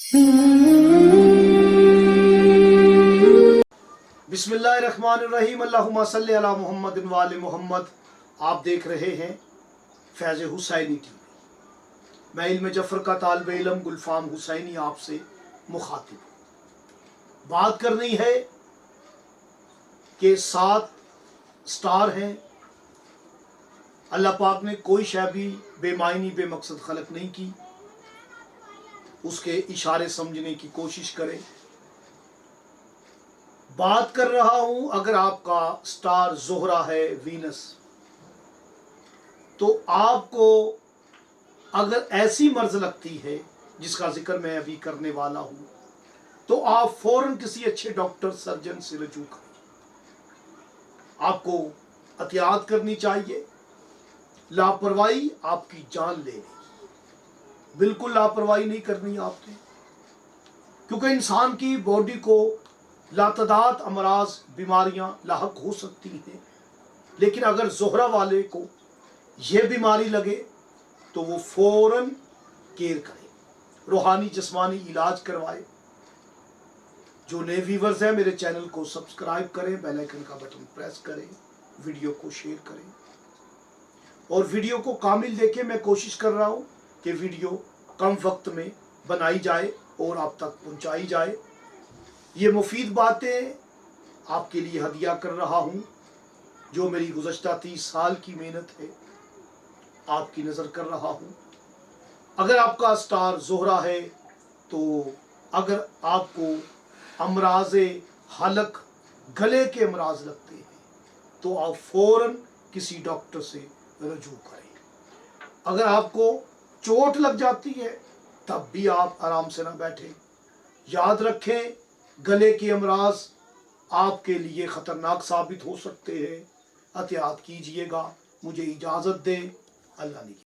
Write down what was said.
بسم اللہ الرحمن الرحیم، اللہم صلی علی محمد و آل محمد۔ آپ دیکھ رہے ہیں فیض حسینی ٹی وی۔ میں علم جعفر کا طالب علم گلفام حسینی آپ سے مخاطب ہوں۔ بات کرنی ہے کہ 7 سٹار ہیں۔ اللہ پاک نے کوئی شے بھی بے معنی بے مقصد خلق نہیں کی، اس کے اشارے سمجھنے کی کوشش کریں۔ بات کر رہا ہوں، اگر آپ کا سٹار زہرہ ہے، وینس، تو آپ کو اگر ایسی مرض لگتی ہے جس کا ذکر میں ابھی کرنے والا ہوں، تو آپ فوراً کسی اچھے ڈاکٹر سرجن سے رجوع کریں۔ آپ کو احتیاط کرنی چاہیے۔ لاپرواہی آپ کی جان لے گی۔ بالکل لاپرواہی نہیں کرنی آپ نے، کیونکہ انسان کی باڈی کو لاتعداد امراض بیماریاں لاحق ہو سکتی ہیں، لیکن اگر زہرہ والے کو یہ بیماری لگے تو وہ فوراً کیئر کرے، روحانی جسمانی علاج کروائے۔ جو نئے ویورز ہیں میرے چینل کو سبسکرائب کریں، بیل آئیکن کا بٹن پریس کریں، ویڈیو کو شیئر کریں اور ویڈیو کو کامل دیکھیں۔ میں کوشش کر رہا ہوں کہ ویڈیو کم وقت میں بنائی جائے اور آپ تک پہنچائی جائے۔ یہ مفید باتیں آپ کے لیے ہدیہ کر رہا ہوں، جو میری گزشتہ 30 سال کی محنت ہے، آپ کی نظر کر رہا ہوں۔ اگر آپ کا سٹار زہرہ ہے، تو اگر آپ کو امراض حلق، گلے کے امراض لگتے ہیں، تو آپ فوراً کسی ڈاکٹر سے رجوع کریں۔ اگر آپ کو چوٹ لگ جاتی ہے، تب بھی آپ آرام سے نہ بیٹھیں۔ یاد رکھیں، گلے کے امراض آپ کے لیے خطرناک ثابت ہو سکتے ہیں۔ احتیاط کیجئے گا۔ مجھے اجازت دیں۔ اللہ نے